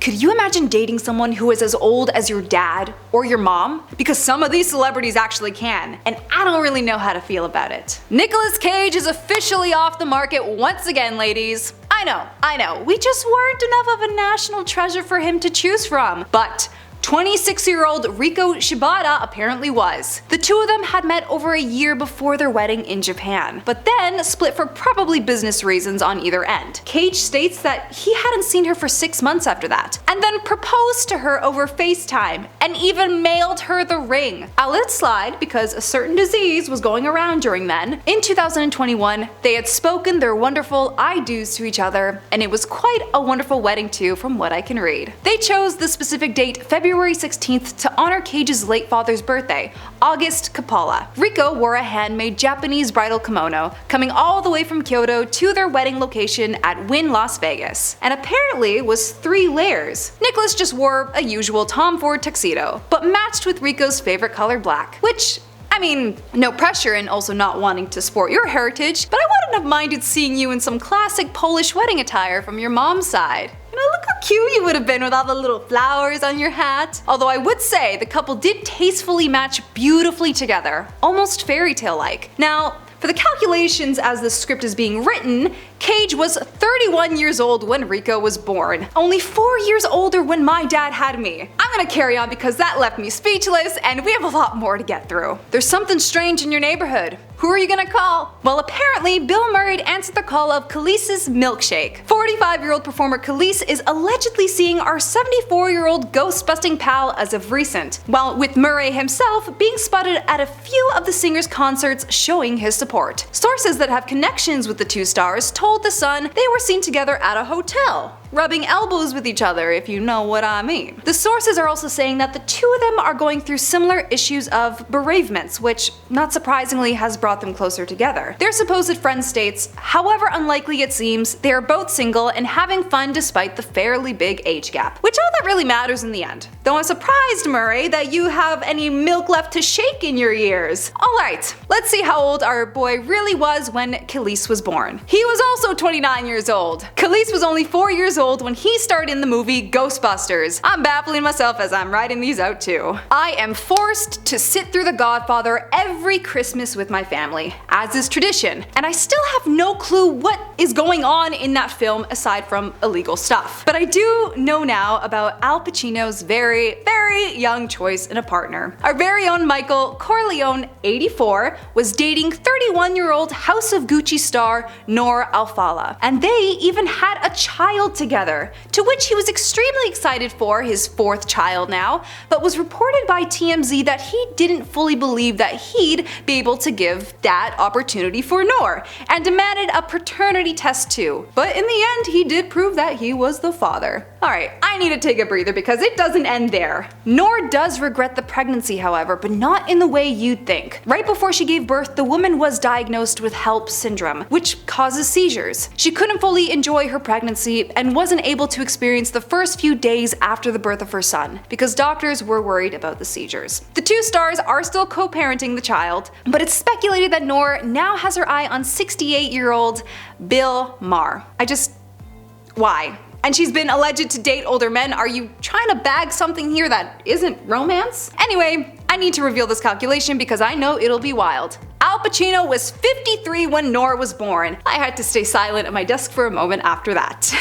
could you imagine dating someone who is as old as your dad or your mom? Because some of these celebrities actually can, and I don't really know how to feel about it. Nicolas Cage is officially off the market once again, ladies. I know, we just weren't enough of a national treasure for him to choose from, but 26-year-old Riko Shibata apparently was. The two of them had met over a year before their wedding in Japan, but then split for probably business reasons on either end. Cage states that he hadn't seen her for 6 months after that, and then proposed to her over FaceTime, and even mailed her the ring. I'll let it slide because a certain disease was going around during then. In 2021, they had spoken their wonderful I do's to each other, and it was quite a wonderful wedding too from what I can read. They chose the specific date February 16th to honor Cage's late father's birthday, August Kapala. Riko wore a handmade Japanese bridal kimono, coming all the way from Kyoto to their wedding location at Wynn Las Vegas, and apparently was 3 layers. Nicolas just wore a usual Tom Ford tuxedo, but matched with Riko's favorite color, black, which, I mean, no pressure in also not wanting to sport your heritage, but I wouldn't have minded seeing you in some classic Polish wedding attire from your mom's side. You know, look how cute you would have been with all the little flowers on your hat. Although I would say the couple did tastefully match beautifully together, almost fairy tale-like. Now, for the calculations as the script is being written, Cage was 31 years old when Riko was born, only 4 years older when my dad had me. I'm gonna carry on because that left me speechless and we have a lot more to get through. There's something strange in your neighborhood. Who are you gonna call? Well, apparently Bill Murray answered the call of Kelis's milkshake. 45-year-old performer Kelis is allegedly seeing our 74-year-old ghost-busting pal as of recent, while with Murray himself being spotted at a few of the singer's concerts showing his support. Sources that have connections with the two stars told The Sun they were seen together at a hotel, rubbing elbows with each other, if you know what I mean. The sources are also saying that the two of them are going through similar issues of bereavements, which, not surprisingly, has brought them closer together. Their supposed friend states, however unlikely it seems, they are both single and having fun despite the fairly big age gap, which all that really matters in the end. Though I'm surprised, Murray, that you have any milk left to shake in your ears. Alright, let's see how old our boy really was when Kelis was born. He was also 29 years old. Kelis was only 4 years old when he starred in the movie Ghostbusters. I'm baffling myself as I'm writing these out too. I am forced to sit through The Godfather every Christmas with my family, as is tradition, and I still have no clue what is going on in that film aside from illegal stuff. But I do know now about Al Pacino's very young choice in a partner. Our very own Michael Corleone, 84, was dating 31-year-old House of Gucci star Noor Alfallah, and they even had a child together, to which he was extremely excited for, his 4th child now, but was reported by TMZ that he didn't fully believe that he'd be able to give that opportunity for Noor, and demanded a paternity test too. But in the end, he did prove that he was the father. Alright, I need to take a breather because it doesn't end there. Noor does regret the pregnancy, however, but not in the way you'd think. Right before she gave birth, the woman was diagnosed with HELLP syndrome, which causes seizures. She couldn't fully enjoy her pregnancy and wasn't able to experience the first few days after the birth of her son, because doctors were worried about the seizures. The two stars are still co-parenting the child, but it's speculated that Noor now has her eye on 68-year-old Bill Maher. Why? And she's been alleged to date older men. Are you trying to bag something here that isn't romance? Anyway, I need to reveal this calculation because I know it'll be wild. Al Pacino was 53 when Noor was born. I had to stay silent at my desk for a moment after that.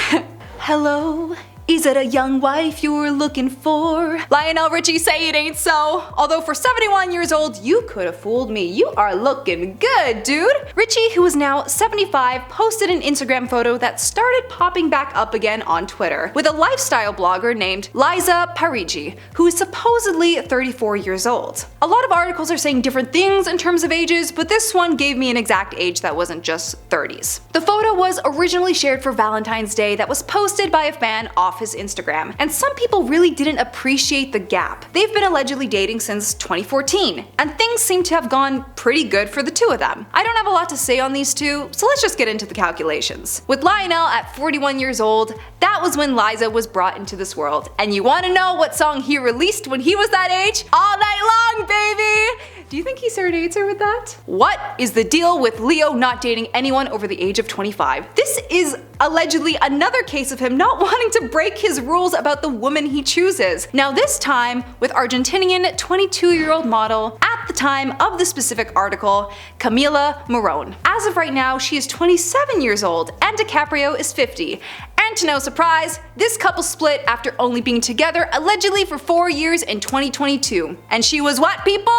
Hello? Is it a young wife you're looking for? Lionel Richie, say it ain't so. Although for 71 years old, you could have fooled me. You are looking good, dude. Richie, who is now 75, posted an Instagram photo that started popping back up again on Twitter with a lifestyle blogger named Liza Parigi, who is supposedly 34 years old. A lot of articles are saying different things in terms of ages, but this one gave me an exact age that wasn't just 30s. The photo was originally shared for Valentine's Day that was posted by a fan off his Instagram, and some people really didn't appreciate the gap. They've been allegedly dating since 2014, and things seem to have gone pretty good for the two of them. I don't have a lot to say on these two, so let's just get into the calculations. With Lionel at 41 years old, that was when Liza was brought into this world, and you wanna know what song he released when he was that age? All Night Long, baby! Do you think he serenades her with that? What is the deal with Leo not dating anyone over the age of 25? This is allegedly another case of him not wanting to break his rules about the woman he chooses. Now this time with Argentinian 22-year-old model, at the time of the specific article, Camila Morone. As of right now, she is 27 years old and DiCaprio is 50. And to no surprise, this couple split after only being together allegedly for 4 years in 2022. And she was what, people?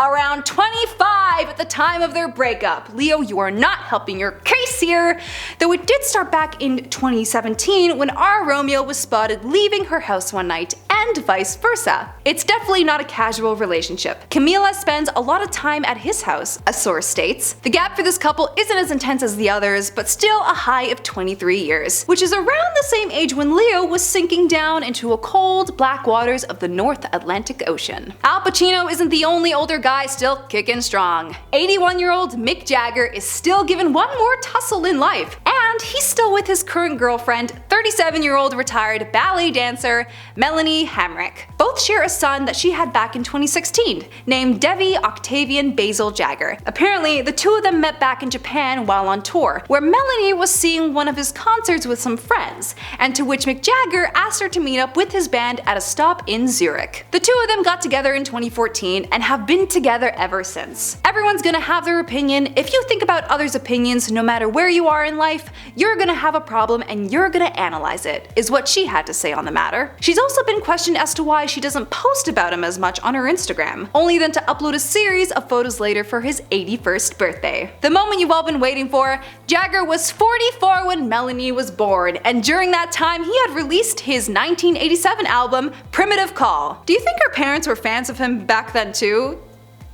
Around 25 at the time of their breakup. Leo, you are not helping your case here. Though it did start back in 2017 when our Romeo was spotted leaving her house one night, and vice versa. It's definitely not a casual relationship. Camila spends a lot of time at his house, a source states. The gap for this couple isn't as intense as the others, but still a high of 23 years, which is around the same age when Leo was sinking down into a cold, black waters of the North Atlantic Ocean. Al Pacino isn't the only older guy still kicking strong. 81-year-old Mick Jagger is still given one more tussle in life, and he's still with his current girlfriend, 37-year-old retired ballet dancer Melanie Hamrick. Both share a son that she had back in 2016, named Devi Octavian Basil Jagger. Apparently, the two of them met back in Japan while on tour, where Melanie was seeing one of his concerts with some friends, and to which Mick Jagger asked her to meet up with his band at a stop in Zurich. The two of them got together in 2014 and have been together ever since. Everyone's gonna have their opinion. If you think about others' opinions, no matter where you are in life, you're gonna have a problem and you're gonna analyze it, is what she had to say on the matter. She's also been questioned as to why she doesn't post about him as much on her Instagram, only then to upload a series of photos later for his 81st birthday. The moment you've all been waiting for, Jagger was 44 when Melanie was born, and during that time he had released his 1987 album, Primitive Call. Do you think her parents were fans of him back then too?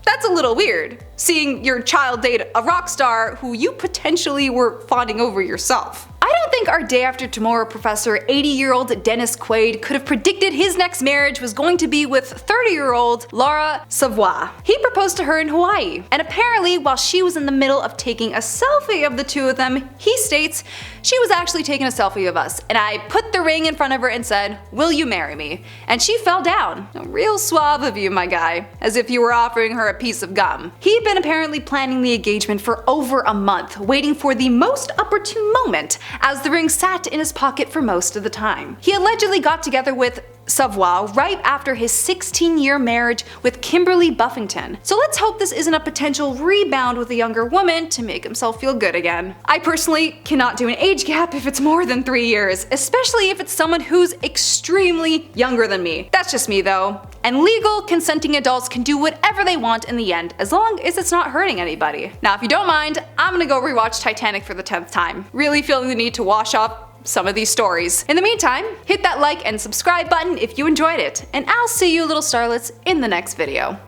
That's a little weird, seeing your child date a rock star who you potentially were fawning over yourself. I don't think our Day After Tomorrow professor, 80-year-old Dennis Quaid, could have predicted his next marriage was going to be with 30-year-old Laura Savoie. He proposed to her in Hawaii, and apparently while she was in the middle of taking a selfie of the two of them, he states, "She was actually taking a selfie of us, and I put the ring in front of her and said, 'Will you marry me?' And she fell down. Real suave of you, my guy, as if you were offering her a piece of gum." He'd been apparently planning the engagement for over a month, waiting for the most opportune moment, as the ring sat in his pocket for most of the time. He allegedly got together with Savoie right after his 16-year marriage with Kimberly Buffington. So let's hope this isn't a potential rebound with a younger woman to make himself feel good again. I personally cannot do an age gap if it's more than 3 years, especially if it's someone who's extremely younger than me. That's just me though. And legal, consenting adults can do whatever they want in the end, as long as it's not hurting anybody. Now if you don't mind, I'm gonna go rewatch Titanic for the 10th time. Really feeling the need to wash off some of these stories. In the meantime, hit that like and subscribe button if you enjoyed it, and I'll see you little starlets in the next video.